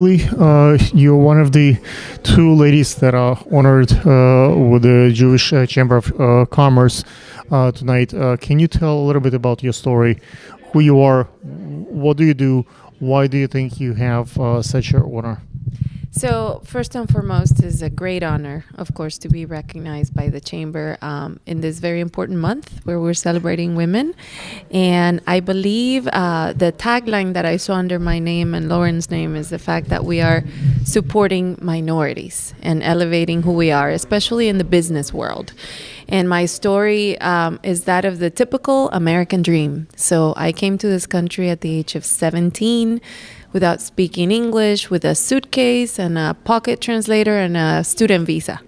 You're one of the two ladies that are honored with the Jewish Chamber of Commerce tonight. Can you tell a little bit about your story, who you are, what do you do, why do you think you have such an honor? So, first and foremost, it's a great honor, of course, to be recognized by the Chamber in this very important month where we're celebrating women. And I believe the tagline that I saw under my name and Lauren's name is the fact that we are supporting minorities and elevating who we are, especially in the business world. And my story is that of the typical American dream. So I came to this country at the age of 17 without speaking English, with a suitcase and a pocket translator and a student visa.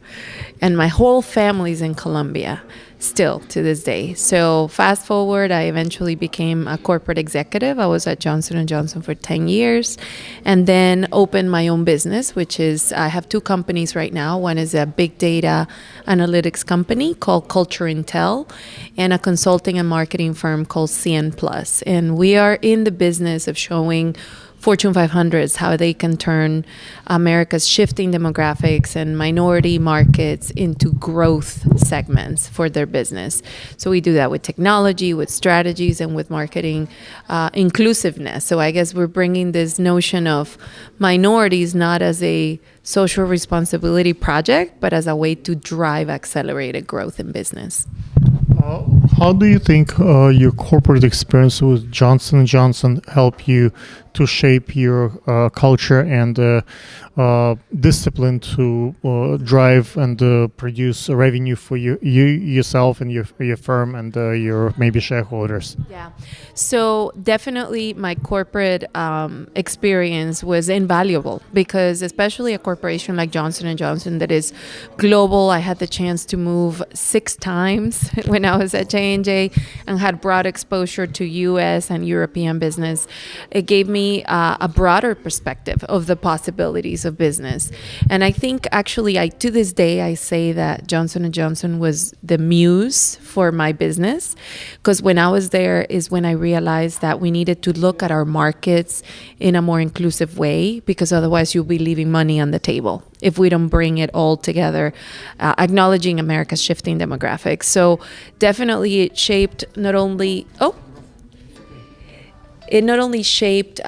And my whole family's in Colombia still to this day. So fast forward, I eventually became a corporate executive. I was at Johnson & Johnson for 10 years and then opened my own business, which is I have two companies right now. One is a big data analytics company called Culture Intel and a consulting and marketing firm called CN Plus. And we are in the business of showing Fortune 500s, how they can turn America's shifting demographics and minority markets into growth segments for their business. So we do that with technology, with strategies, and with marketing inclusiveness. So I guess we're bringing this notion of minorities not as a social responsibility project, but as a way to drive accelerated growth in business. How do you think your corporate experience with Johnson & Johnson helped you to shape your culture and discipline to drive and produce revenue for yourself and your firm and your maybe shareholders? Yeah, so definitely my corporate experience was invaluable because especially a corporation like Johnson & Johnson that is global, I had the chance to move 6 times when I was at J&J and had broad exposure to U.S. and European business. It gave me a broader perspective of the possibilities of business. And I think actually to this day, I say that Johnson & Johnson was the muse for my business because when I was there is when I realized that we needed to look at our markets in a more inclusive way because otherwise you'll be leaving money on the table if we don't bring it all together, acknowledging America's shifting demographics. So definitely it shaped not only shaped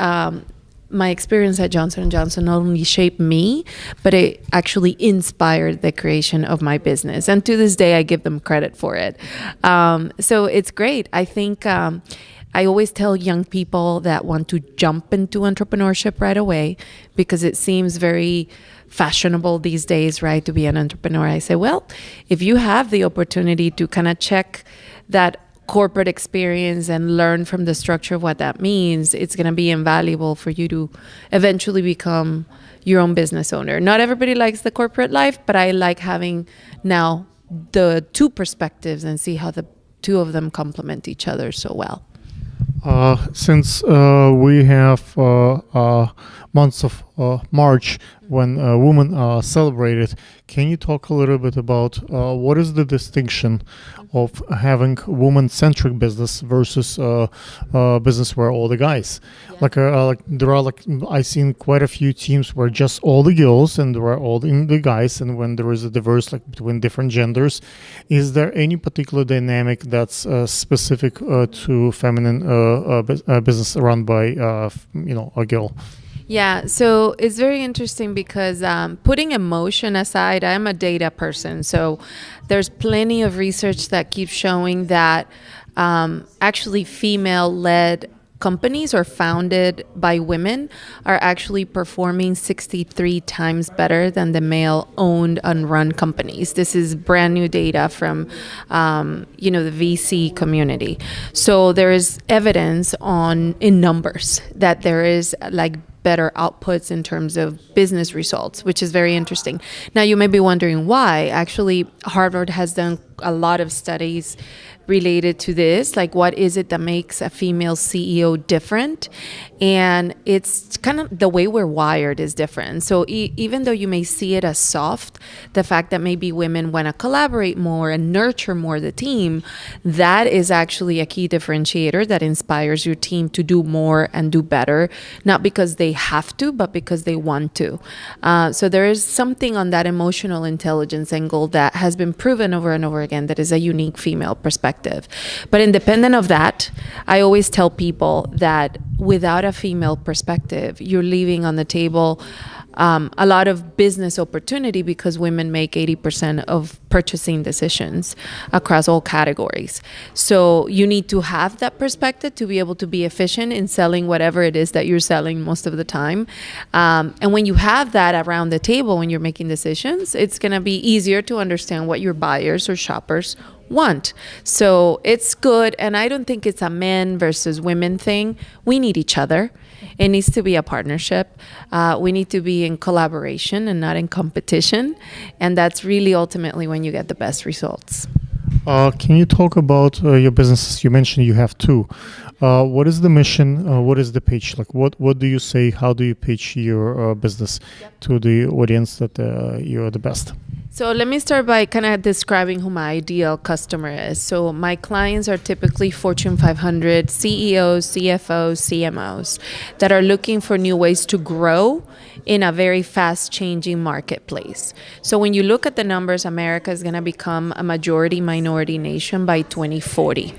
my experience at Johnson & Johnson, not only shaped me, but it actually inspired the creation of my business. And to this day, I give them credit for it. So it's great. I think I always tell young people that want to jump into entrepreneurship right away because it seems very fashionable these days, right, to be an entrepreneur. I say, well, if you have the opportunity to kind of check that corporate experience and learn from the structure of what that means, it's going to be invaluable for you to eventually become your own business owner. Not everybody likes the corporate life, but I like having now the two perspectives and see how the two of them complement each other so well. Since we have months of March when women are celebrated, can you talk a little bit about what is the distinction of having woman-centric business versus business where all the guys? Yeah. There are I've seen quite a few teams where just all the girls and there are all the guys, and when there is a diverse between different genders, is there any particular dynamic that's specific to feminine business run by a girl? Yeah, so it's very interesting because putting emotion aside, I'm a data person. So there's plenty of research that keeps showing that actually female-led companies or founded by women are actually performing 63 times better than the male-owned and run companies. This is brand new data from, the VC community. So there is evidence in numbers that there is better outputs in terms of business results, which is very interesting. Now, you may be wondering why. Actually, Harvard has done a lot of studies related to this, like what is it that makes a female CEO different. And it's kind of the way we're wired is different. So even though you may see it as soft, the fact that maybe women want to collaborate more and nurture more the team, that is actually a key differentiator that inspires your team to do more and do better, not because they have to, but because they want to. So there is something on that emotional intelligence angle that has been proven over and over again that is a unique female perspective. But independent of that, I always tell people that without a female perspective, you're leaving on the table a lot of business opportunity, because women make 80% of purchasing decisions across all categories. So you need to have that perspective to be able to be efficient in selling whatever it is that you're selling most of the time. And when you have that around the table when you're making decisions, it's going to be easier to understand what your buyers or shoppers want. So it's good. And I don't think it's a men versus women thing. We need each other. It needs to be a partnership. We need to be in collaboration and not in competition. And that's really ultimately when you get the best results. Can you talk about your businesses? You mentioned you have two. What is the mission? What is the pitch? Like, what do you say? How do you pitch your business to the audience that you're the best? So let me start by kind of describing who my ideal customer is. So my clients are typically Fortune 500 CEOs, CFOs, CMOs that are looking for new ways to grow in a very fast-changing marketplace. So when you look at the numbers, America is going to become a majority-minority nation by 2040.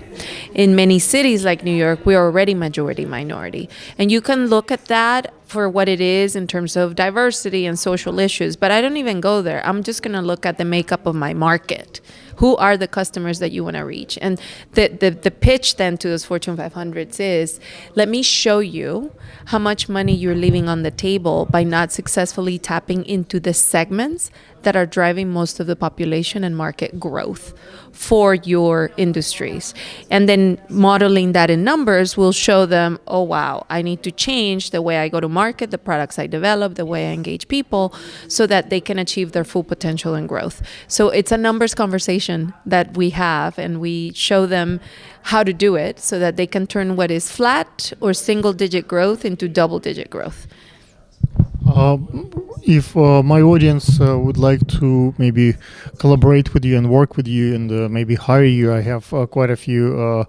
In many cities like New York, we're already majority-minority. And you can look at that for what it is in terms of diversity and social issues, but I don't even go there. I'm just going to look at the makeup of my market. Who are the customers that you want to reach? And the pitch then to those Fortune 500s is, let me show you how much money you're leaving on the table by not successfully tapping into the segments that are driving most of the population and market growth for your industries. And then modeling that in numbers will show them, oh, wow, I need to change the way I go to market, the products I develop, the way I engage people, so that they can achieve their full potential and growth. So it's a numbers conversation that we have, and we show them how to do it so that they can turn what is flat or single-digit growth into double-digit growth. If my audience would like to maybe collaborate with you and work with you and maybe hire you, I have quite a few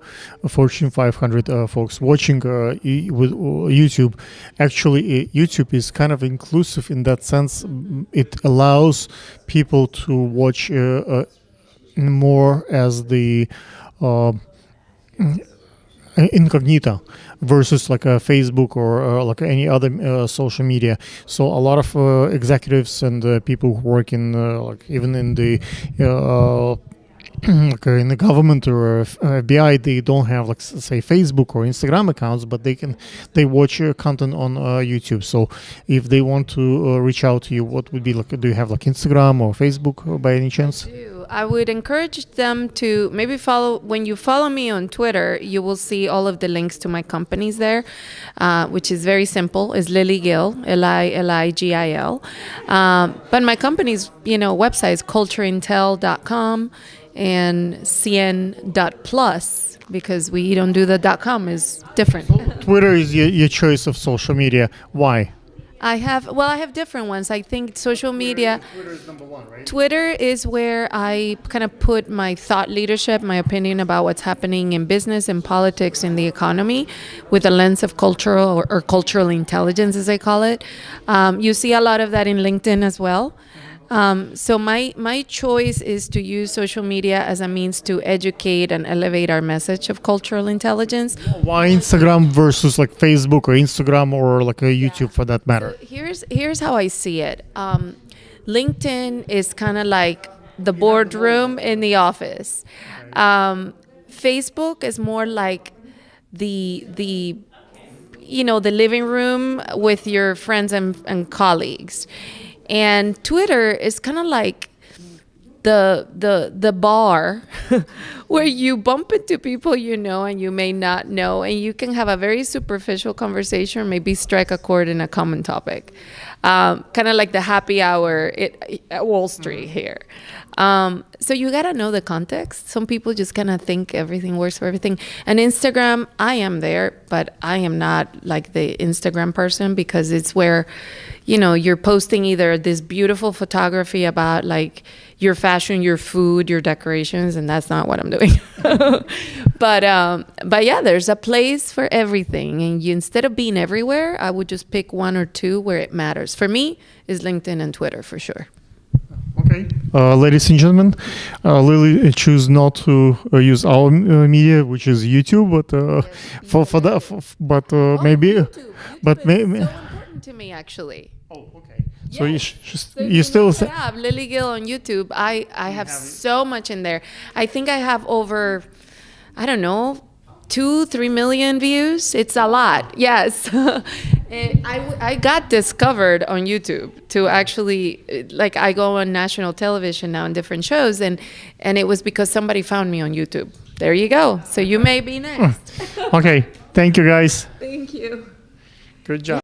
Fortune 500 folks watching with YouTube. Actually, YouTube is kind of inclusive in that sense. It allows people to watch more as the incognito versus like a Facebook or like any other social media. So a lot of executives and people who work in like even in the like in the government or FBI, they don't have like say Facebook or Instagram accounts, but they watch content on YouTube. So if they want to reach out to you, what would be like? Do you have like Instagram or Facebook by any chance? I would encourage them to maybe follow. When you follow me on Twitter, you will see all of the links to my companies there, which is very simple. Is Lili Gil, Ligil. But my company's website is cultureintel.com and cn.plus, because we don't do the .com, is different. Twitter is your choice of social media. Why? I have different ones. I think social media. Twitter is number one, right? Twitter is where I kind of put my thought leadership, my opinion about what's happening in business and politics and the economy with a lens of cultural or cultural intelligence, as I call it. You see a lot of that in LinkedIn as well. So my choice is to use social media as a means to educate and elevate our message of cultural intelligence. Why Instagram versus like Facebook or Instagram or like a YouTube for that matter? So here's how I see it. LinkedIn is kind of like the boardroom in the office. Facebook is more like the living room with your friends and colleagues. And Twitter is kind of like the bar where you bump into people you know and you may not know, and you can have a very superficial conversation, maybe strike a chord in a common topic. Kind of like the happy hour at Wall Street here. So you got to know the context. Some people just kind of think everything works for everything. And Instagram, I am there, but I am not like the Instagram person, because it's where, you know, you're posting either this beautiful photography about like your fashion, your food, your decorations, and that's not what I'm doing. But yeah, there's a place for everything. And instead of being everywhere, I would just pick one or two where it matters. For me, is LinkedIn and Twitter for sure. Okay, ladies and gentlemen, Lili choose not to use our media, which is YouTube, but maybe, YouTube. but YouTube maybe. is so important to me, actually. Oh, okay. So Yes. So you still know, I have Lili Gil on YouTube. I have so much in there. I think I have over, I don't know, 2-3 million views. It's a lot. Yes. I got discovered on YouTube to actually, like, I go on national television now in different shows, and it was because somebody found me on YouTube. There you go. So you may be next. Okay, thank you guys. Thank you. Good job.